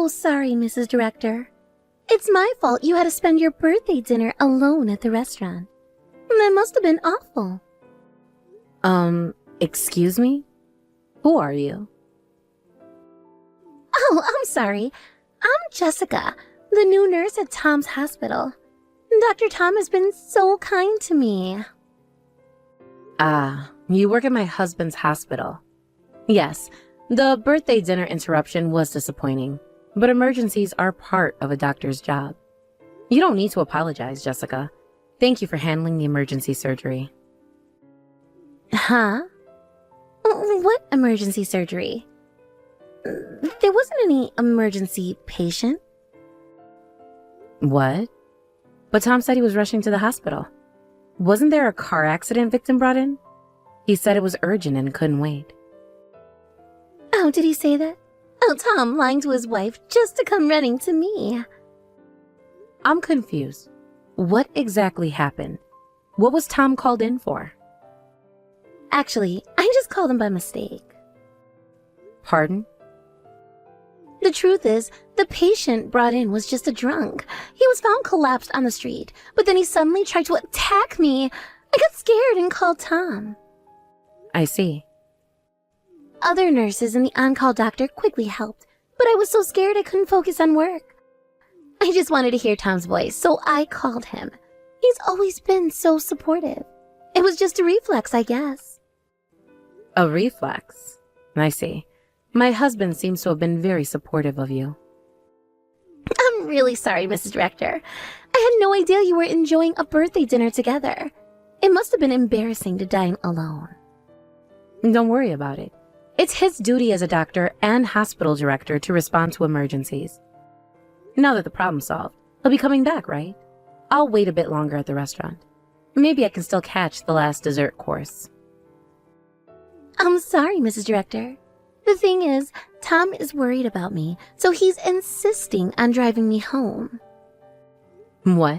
so sorry, Mrs. Director. It's my fault you had to spend your birthday dinner alone at the restaurant. That must have been awful. Excuse me? Who are you? Oh, I'm sorry. I'm Jessica, the new nurse at Tom's hospital. Dr. Tom has been so kind to me. Ah, you work at my husband's hospital. Yes, the birthday dinner interruption was disappointing, but emergencies are part of a doctor's job. You don't need to apologize, Jessica. Thank you for handling the emergency surgery. Huh? What emergency surgery? There wasn't any emergency patient. What? But Tom said he was rushing to the hospital. Wasn't there a car accident victim brought in? He said it was urgent and couldn't wait. Oh, did he say that? Oh, Tom lying to his wife just to come running to me. I'm confused. What exactly happened? What was Tom called in for? Actually, I just called him by mistake. Pardon? The truth is, the patient brought in was just a drunk. He was found collapsed on the street, but then he suddenly tried to attack me. I got scared and called Tom. I see. Other nurses and the on-call doctor quickly helped, but I was so scared I couldn't focus on work. I just wanted to hear Tom's voice, so I called him. He's always been so supportive. It was just a reflex, I guess. A reflex? I see. My husband seems to have been very supportive of you. I'm really sorry, Mrs. Director. I had no idea you were enjoying a birthday dinner together. It must have been embarrassing to dine alone. Don't worry about it. It's his duty as a doctor and hospital director to respond to emergencies. Now that the problem's solved, he'll be coming back, right? I'll wait a bit longer at the restaurant. Maybe I can still catch the last dessert course. I'm sorry, Mrs. Director. The thing is, Tom is worried about me, so he's insisting on driving me home. What?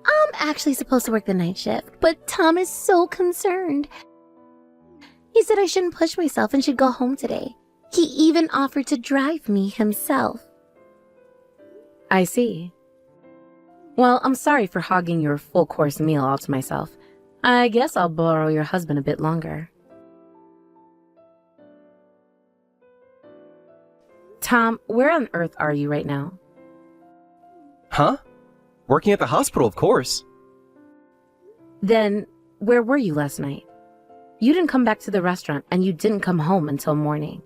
I'm actually supposed to work the night shift, but Tom is so concerned. He said I shouldn't push myself and should go home today. He even offered to drive me himself. I see. Well, I'm sorry for hogging your full-course meal all to myself. I guess I'll borrow your husband a bit longer. Tom, where on earth are you right now? Huh? Working at the hospital, of course. Then, where were you last night? You didn't come back to the restaurant, and you didn't come home until morning.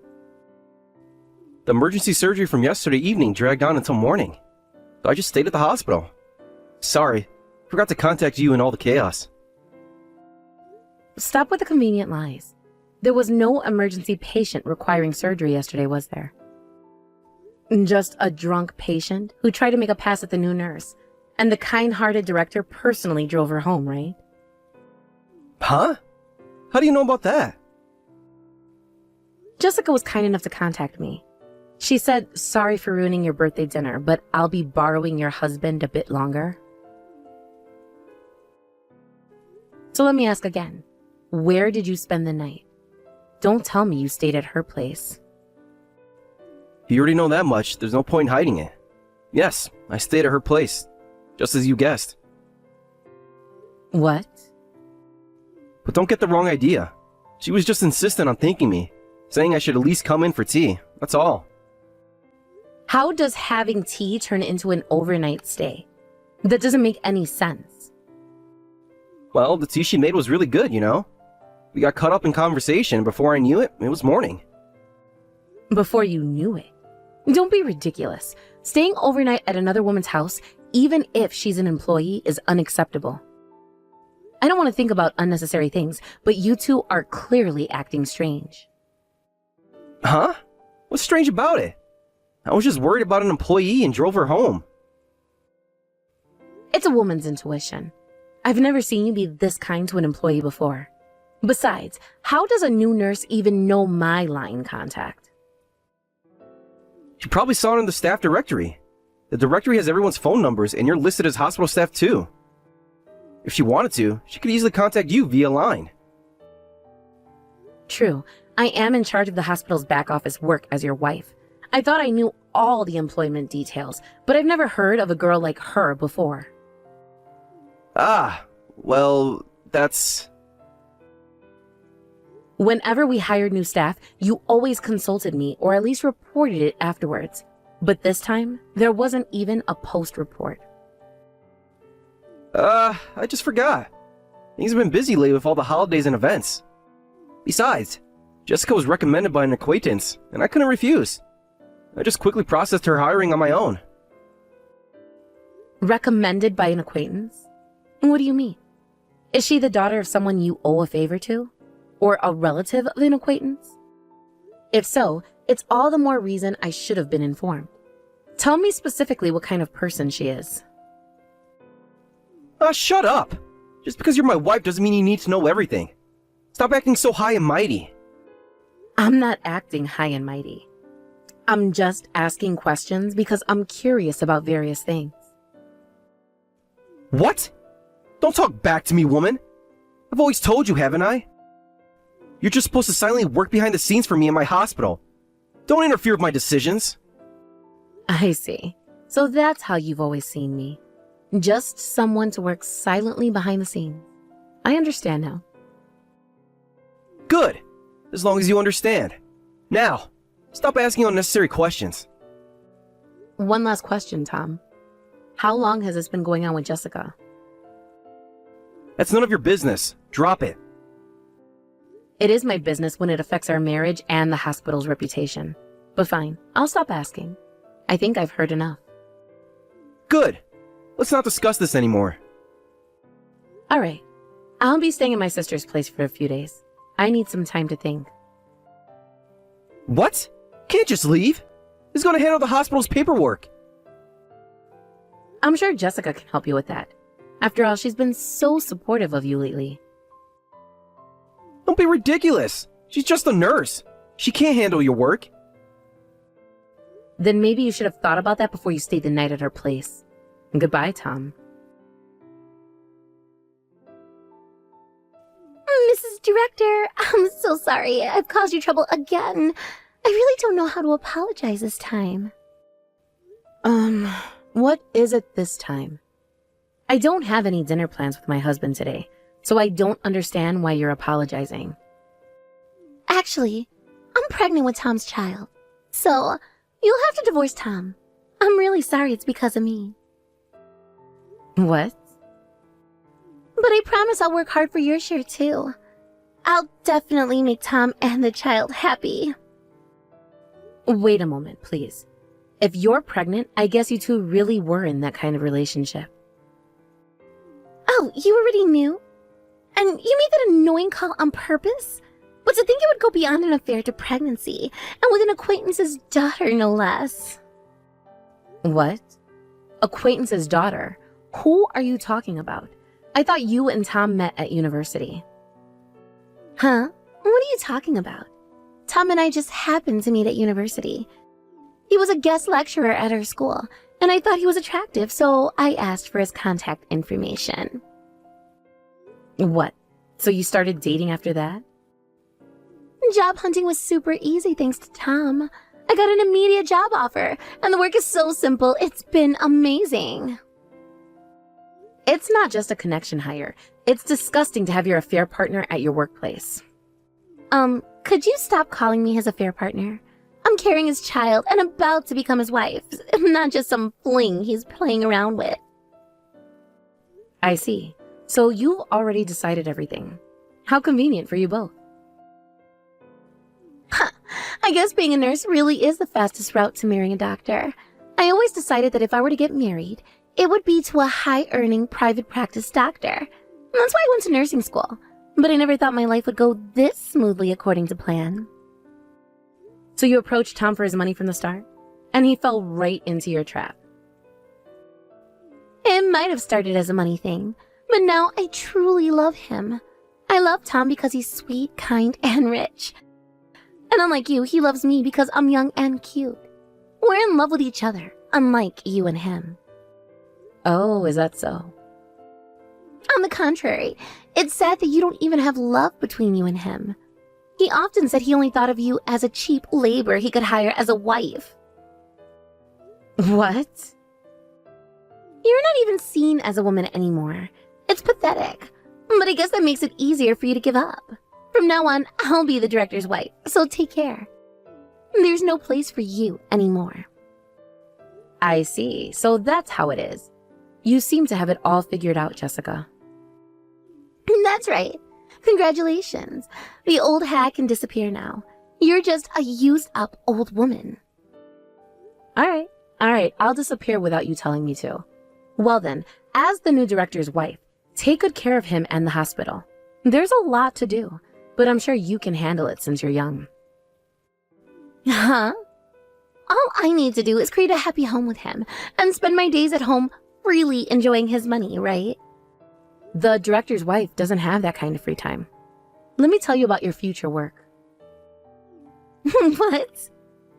The emergency surgery from yesterday evening dragged on until morning. So I just stayed at the hospital. Sorry, forgot to contact you in all the chaos. Stop with the convenient lies. There was no emergency patient requiring surgery yesterday, was there? Just a drunk patient who tried to make a pass at the new nurse, and the kind-hearted director personally drove her home, right? Huh? How do you know about that? Jessica was kind enough to contact me. She said, sorry for ruining your birthday dinner, but I'll be borrowing your husband a bit longer. So let me ask again. Where did you spend the night? Don't tell me you stayed at her place. You already know that much. There's no point in hiding it. Yes, I stayed at her place. Just as you guessed. What? But don't get the wrong idea. She was just insistent on thanking me, saying I should at least come in for tea. That's all. How does having tea turn into an overnight stay? That doesn't make any sense. Well, the tea she made was really good, you know? We got caught up in conversation, and before I knew it, it was morning. Before you knew it? Don't be ridiculous. Staying overnight at another woman's house, even if she's an employee, is unacceptable. I don't want to think about unnecessary things, but you two are clearly acting strange. Huh? What's strange about it? I was just worried about an employee and drove her home. It's a woman's intuition. I've never seen you be this kind to an employee before. Besides, how does a new nurse even know my line contact? She probably saw it in the staff directory. The directory has everyone's phone numbers, and you're listed as hospital staff too. If she wanted to, she could easily contact you via line. True, I am in charge of the hospital's back office work as your wife. I thought I knew all the employment details, but I've never heard of a girl like her before. Ah, well, that's... Whenever we hired new staff, you always consulted me or at least reported it afterwards. But this time, there wasn't even a post report. I just forgot. Things have been busy lately with all the holidays and events. Besides, Jessica was recommended by an acquaintance, and I couldn't refuse. I just quickly processed her hiring on my own. Recommended by an acquaintance? What do you mean? Is she the daughter of someone you owe a favor to? Or a relative of an acquaintance? If so, it's all the more reason I should have been informed. Tell me specifically what kind of person she is. Shut up! Just because you're my wife doesn't mean you need to know everything. Stop acting so high and mighty. I'm not acting high and mighty. I'm just asking questions because I'm curious about various things. What? Don't talk back to me, woman. I've always told you, haven't I? You're just supposed to silently work behind the scenes for me in my hospital. Don't interfere with my decisions. I see. So that's how you've always seen me. Just someone to work silently behind the scenes. I understand now. Good. As long as you understand. Now, stop asking unnecessary questions. One last question, Tom. How long has this been going on with Jessica? That's none of your business. Drop it. It is my business when it affects our marriage and the hospital's reputation. But fine, I'll stop asking. I think I've heard enough. Good. Let's not discuss this anymore. All right. I'll be staying at my sister's place for a few days. I need some time to think. What? Can't just leave. Who's going to handle the hospital's paperwork? I'm sure Jessica can help you with that. After all, she's been so supportive of you lately. Don't be ridiculous. She's just a nurse. She can't handle your work. Then maybe you should have thought about that before you stayed the night at her place. Goodbye, Tom. Mrs. Director, I'm so sorry. I've caused you trouble again. I really don't know how to apologize this time. What is it this time? I don't have any dinner plans with my husband today, so I don't understand why you're apologizing. Actually, I'm pregnant with Tom's child. So, you'll have to divorce Tom. I'm really sorry it's because of me. What? But I promise I'll work hard for your share too. I'll definitely make Tom and the child happy. Wait a moment, please. If you're pregnant, I guess you two really were in that kind of relationship. Oh, you already knew? And you made that annoying call on purpose? But to think it would go beyond an affair to pregnancy, and with an acquaintance's daughter, no less. What? Acquaintance's daughter? Who are you talking about? I thought you and Tom met at university. Huh? What are you talking about? Tom and I just happened to meet at university. He was a guest lecturer at our school, and I thought he was attractive, so I asked for his contact information. What? So you started dating after that? Job hunting was super easy thanks to Tom. I got an immediate job offer, and the work is so simple, it's been amazing. It's not just a connection hire. It's disgusting to have your affair partner at your workplace. Could you stop calling me his affair partner? I'm carrying his child and about to become his wife, not just some fling he's playing around with. I see. So you've already decided everything. How convenient for you both. I guess being a nurse really is the fastest route to marrying a doctor. I always decided that if I were to get married, it would be to a high-earning private practice doctor. That's why I went to nursing school. But I never thought my life would go this smoothly according to plan. So you approached Tom for his money from the start? And he fell right into your trap. It might have started as a money thing, but now I truly love him. I love Tom because he's sweet, kind, and rich. And unlike you, he loves me because I'm young and cute. We're in love with each other, unlike you and him. Oh, is that so? On the contrary, it's sad that you don't even have love between you and him. He often said he only thought of you as a cheap labor he could hire as a wife. What? You're not even seen as a woman anymore. It's pathetic. But I guess that makes it easier for you to give up. From now on, I'll be the director's wife, so take care. There's no place for you anymore. I see. So that's how it is. You seem to have it all figured out, Jessica. That's right. Congratulations. The old hat can disappear now. You're just a used-up old woman. All right, I'll disappear without you telling me to. Well then, as the new director's wife, take good care of him and the hospital. There's a lot to do, but I'm sure you can handle it since you're young. Huh? All I need to do is create a happy home with him and spend my days at home freely enjoying his money, right? The director's wife doesn't have that kind of free time. Let me tell you about your future work. What?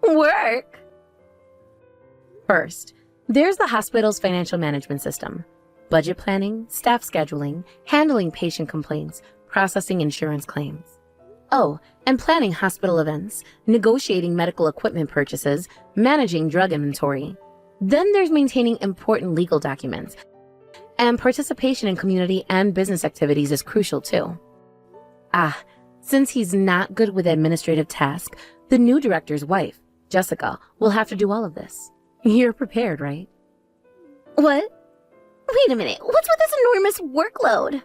Work? First, there's the hospital's financial management system. Budget planning, staff scheduling, handling patient complaints, processing insurance claims. Oh, and planning hospital events, negotiating medical equipment purchases, managing drug inventory. Then there's maintaining important legal documents. And participation in community and business activities is crucial too. Since he's not good with administrative tasks, the new director's wife, Jessica, will have to do all of this. You're prepared, right? What? Wait a minute, what's with this enormous workload?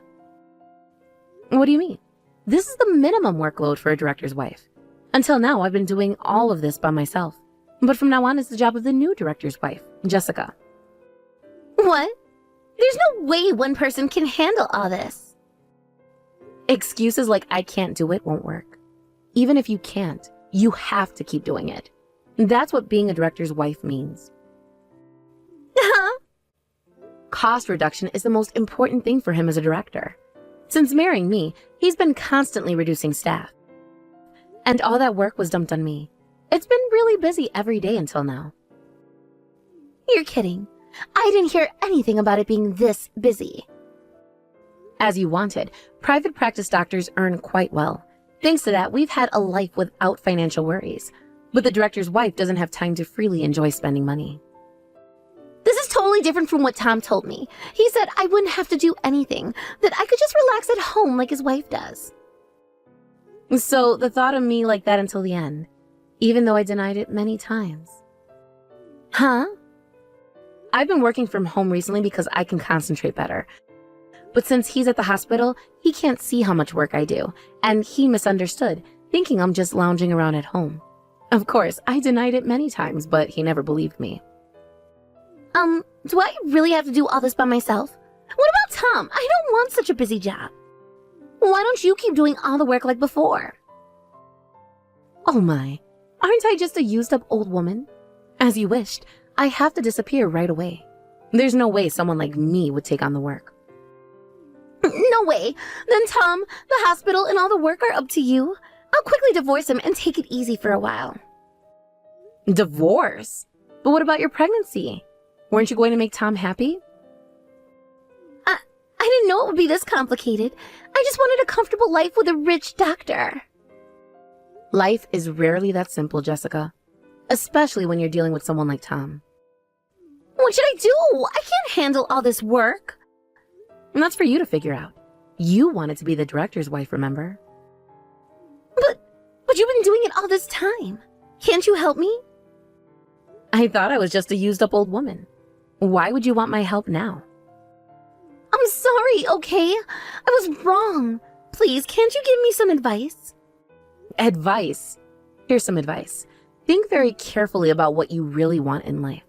What do you mean? This is the minimum workload for a director's wife. Until now, I've been doing all of this by myself. But from now on, it's the job of the new director's wife, Jessica. What? There's no way one person can handle all this. Excuses like I can't do it won't work. Even if you can't, you have to keep doing it. That's what being a director's wife means. Cost reduction is the most important thing for him as a director. Since marrying me, he's been constantly reducing staff. And all that work was dumped on me. It's been really busy every day until now. You're kidding. I didn't hear anything about it being this busy. As you wanted, private practice doctors earn quite well. Thanks to that, we've had a life without financial worries. But the director's wife doesn't have time to freely enjoy spending money. This is totally different from what Tom told me. He said I wouldn't have to do anything, that I could just relax at home like his wife does. So the thought of me like that until the end, even though I denied it many times. Huh? I've been working from home recently because I can concentrate better. But since he's at the hospital, he can't see how much work I do, and he misunderstood, thinking I'm just lounging around at home. Of course, I denied it many times, but he never believed me. Do I really have to do all this by myself? What about Tom? I don't want such a busy job. Why don't you keep doing all the work like before? Oh my, aren't I just a used-up old woman? As you wished, I have to disappear right away. There's no way someone like me would take on the work. No way. Then Tom, the hospital, and all the work are up to you. I'll quickly divorce him and take it easy for a while. Divorce? But what about your pregnancy? Weren't you going to make Tom happy? I didn't know it would be this complicated. I just wanted a comfortable life with a rich doctor. Life is rarely that simple, Jessica. Especially when you're dealing with someone like Tom. What should I do? I can't handle all this work. And that's for you to figure out. You wanted to be the director's wife, remember? But you've been doing it all this time. Can't you help me? I thought I was just a used-up old woman. Why would you want my help now? I'm sorry, okay? I was wrong. Please, can't you give me some advice? Advice? Here's some advice. Think very carefully about what you really want in life.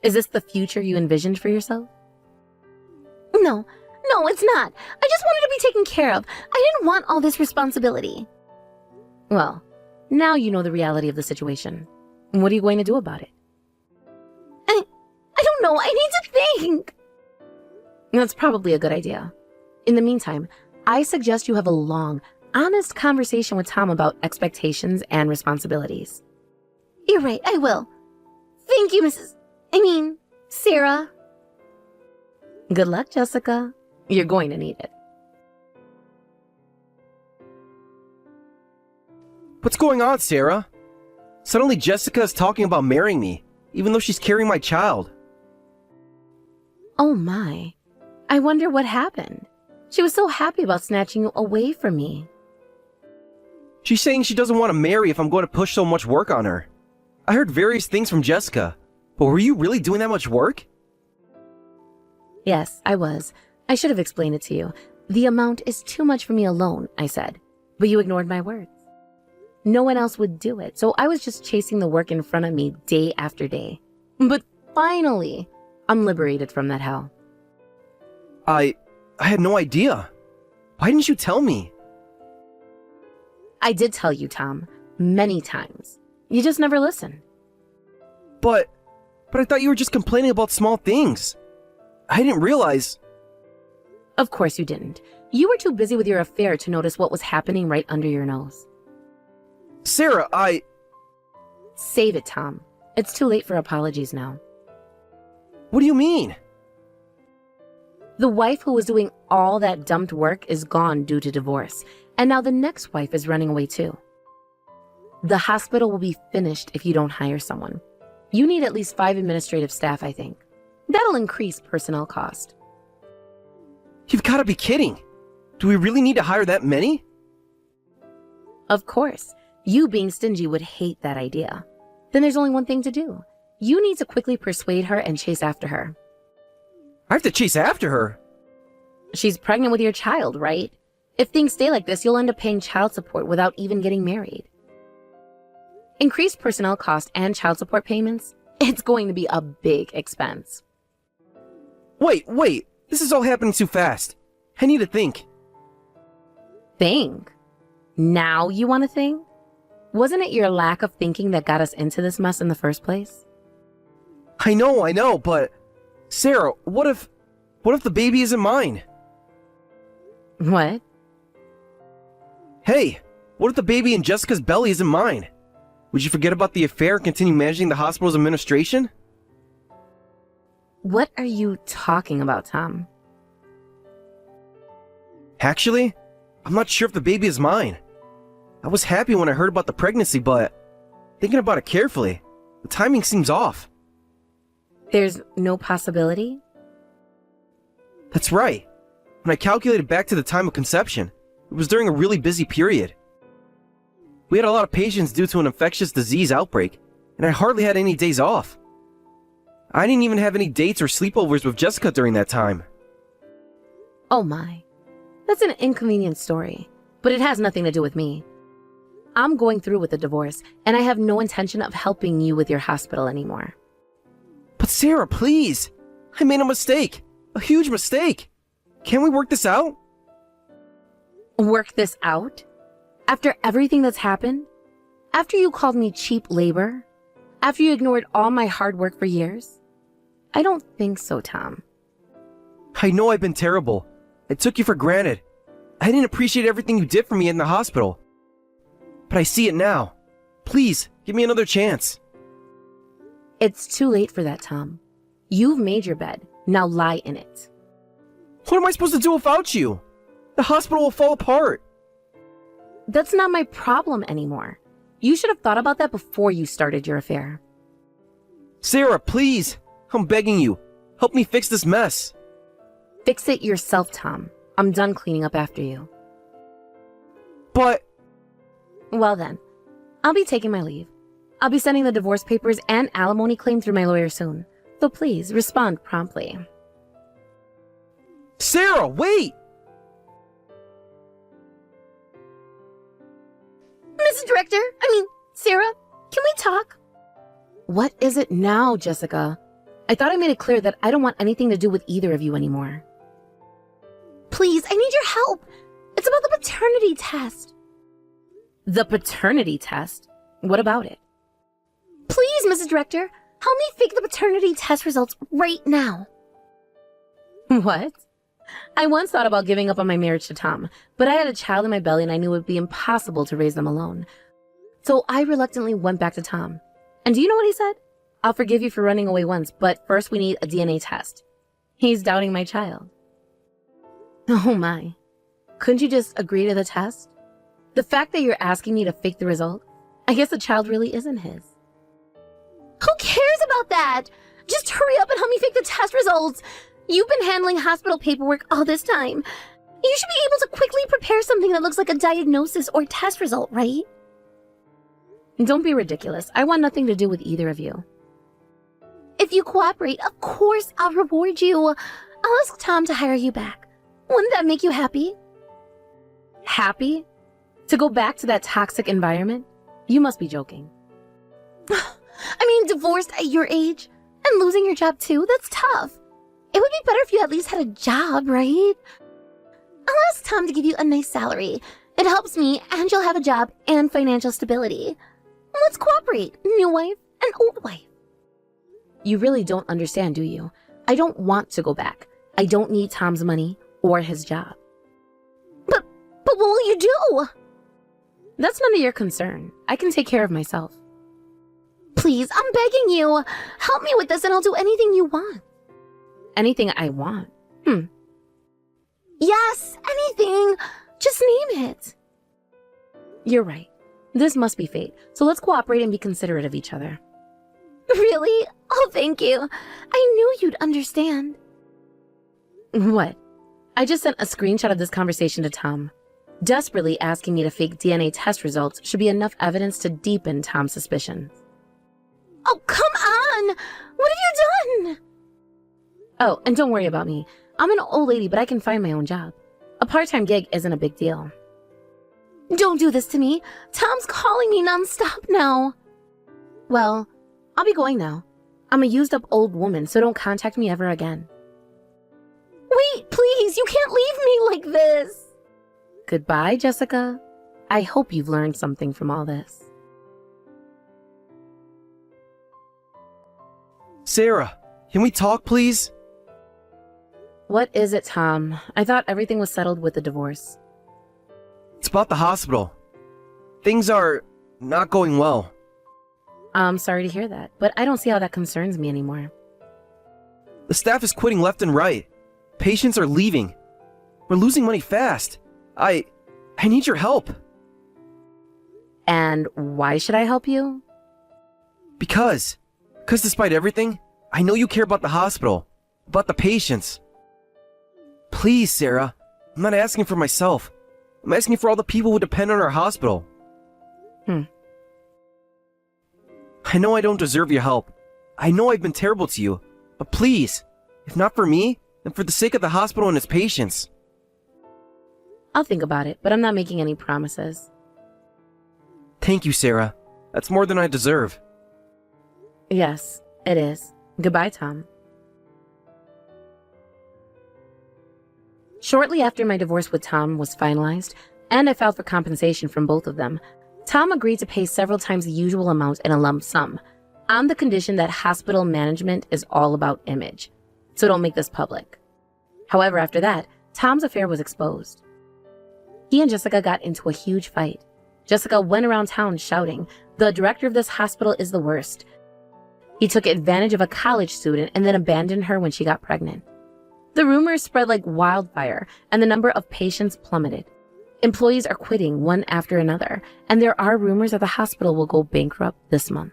Is this the future you envisioned for yourself? No, it's not. I just wanted to be taken care of. I didn't want all this responsibility. Well, now you know the reality of the situation. What are you going to do about it? I don't know. I need to think. That's probably a good idea. In the meantime, I suggest you have a long, honest conversation with Tom about expectations and responsibilities. You're right, I will. Thank you, Sarah. Good luck, Jessica. You're going to need it. What's going on, Sarah? Suddenly Jessica is talking about marrying me. even though she's carrying my child. Oh my. I wonder what happened. She was so happy about snatching you away from me. She's saying she doesn't want to marry if I'm going to push so much work on her. I heard various things from Jessica, but were you really doing that much work? Yes, I was. I should have explained it to you. The amount is too much for me alone, I said. But you ignored my words. No one else would do it, so I was just chasing the work in front of me day after day. But finally, I'm liberated from that hell. I had no idea. Why didn't you tell me? I did tell you, Tom, many times. You just never listen. But I thought you were just complaining about small things. I didn't realize. Of course you didn't. You were too busy with your affair to notice what was happening right under your nose. Sarah, Save it, Tom. It's too late for apologies now. What do you mean? The wife who was doing all that dumped work is gone due to divorce, and now the next wife is running away too. The hospital will be finished if you don't hire someone. You need at least 5 administrative staff, I think. That'll increase personnel cost. You've got to be kidding. Do we really need to hire that many? Of course. You being stingy would hate that idea. Then there's only one thing to do. You need to quickly persuade her and chase after her. I have to chase after her. She's pregnant with your child, right? If things stay like this, you'll end up paying child support without even getting married. Increased personnel cost and child support payments, it's going to be a big expense. Wait. This is all happening too fast. I need to think. Think? Now you want to think? Wasn't it your lack of thinking that got us into this mess in the first place? I know, but Sarah, what if the baby isn't mine? What? Hey, what if the baby in Jessica's belly isn't mine? Would you forget about the affair and continue managing the hospital's administration? What are you talking about, Tom? Actually, I'm not sure if the baby is mine. I was happy when I heard about the pregnancy, but thinking about it carefully, the timing seems off. There's no possibility? That's right. When I calculated back to the time of conception, it was during a really busy period. We had a lot of patients due to an infectious disease outbreak, and I hardly had any days off. I didn't even have any dates or sleepovers with Jessica during that time. Oh my. That's an inconvenient story, but it has nothing to do with me. I'm going through with the divorce, and I have no intention of helping you with your hospital anymore. But Sarah, please! I made a mistake! A huge mistake! Can we work this out? Work this out? After everything that's happened? After you called me cheap labor? After you ignored all my hard work for years? I don't think so, Tom. I know I've been terrible. I took you for granted. I didn't appreciate everything you did for me in the hospital. But I see it now. Please, give me another chance. It's too late for that, Tom. You've made your bed. Now lie in it. What am I supposed to do without you? The hospital will fall apart. That's not my problem anymore. You should have thought about that before you started your affair. Sarah, please. I'm begging you. Help me fix this mess. Fix it yourself, Tom. I'm done cleaning up after you. But... Well then, I'll be taking my leave. I'll be sending the divorce papers and alimony claim through my lawyer soon. So please, respond promptly. Sarah, wait! Mrs. Director, Sarah, can we talk? What is it now, Jessica? I thought I made it clear that I don't want anything to do with either of you anymore. Please, I need your help. It's about the paternity test. The paternity test? What about it? Please, Mrs. Director, help me fake the paternity test results right now. What? I once thought about giving up on my marriage to Tom, but I had a child in my belly and I knew it would be impossible to raise them alone. So I reluctantly went back to Tom. And do you know what he said? I'll forgive you for running away once, but first we need a DNA test. He's doubting my child. Oh my. Couldn't you just agree to the test? The fact that you're asking me to fake the result, I guess the child really isn't his. Who cares about that. Just hurry up and help me fake the test results. You've been handling hospital paperwork all this time. You should be able to quickly prepare something that looks like a diagnosis or test result, right? Don't be ridiculous. I want nothing to do with either of you. If you cooperate, of course I'll reward you. I'll ask Tom to hire you back. Wouldn't that make you happy? Happy? To go back to that toxic environment? You must be joking. I mean, divorced at your age and losing your job too, that's tough. It would be better if you at least had a job, right? I'll ask Tom to give you a nice salary. It helps me, and you'll have a job and financial stability. Let's cooperate, new wife and old wife. You really don't understand, do you? I don't want to go back. I don't need Tom's money or his job. But what will you do? That's none of your concern. I can take care of myself. Please, I'm begging you. Help me with this and I'll do anything you want. Anything I want? Yes, anything. Just name it. You're right. This must be fate. So let's cooperate and be considerate of each other. Really? Oh, thank you. I knew you'd understand. What? I just sent a screenshot of this conversation to Tom. Desperately asking me to fake DNA test results should be enough evidence to deepen Tom's suspicions. Oh, come on! What have you done? Oh, and don't worry about me. I'm an old lady, but I can find my own job. A part-time gig isn't a big deal. Don't do this to me. Tom's calling me nonstop now. Well, I'll be going now. I'm a used-up old woman, so don't contact me ever again. Wait, please, you can't leave me like this. Goodbye, Jessica. I hope you've learned something from all this. Sarah, can we talk, please? What is it, Tom? I thought everything was settled with the divorce. It's about the hospital. Things are not going well. I'm sorry to hear that, but I don't see how that concerns me anymore. The staff is quitting left and right. Patients are leaving. We're losing money fast. I need your help. And why should I help you? Because despite everything, I know you care about the hospital, about the patients. Please, Sarah, I'm not asking for myself. I'm asking for all the people who depend on our hospital. I know I don't deserve your help. I know I've been terrible to you. But please, if not for me, then for the sake of the hospital and its patients. I'll think about it, but I'm not making any promises. Thank you, Sarah. That's more than I deserve. Yes, it is. Goodbye, Tom. Shortly after my divorce with Tom was finalized, and I filed for compensation from both of them, Tom agreed to pay several times the usual amount in a lump sum, on the condition that hospital management is all about image, so don't make this public. However, after that, Tom's affair was exposed. He and Jessica got into a huge fight. Jessica went around town shouting, "The director of this hospital is the worst." He took advantage of a college student and then abandoned her when she got pregnant. The rumors spread like wildfire, and the number of patients plummeted. Employees are quitting one after another, and there are rumors that the hospital will go bankrupt this month.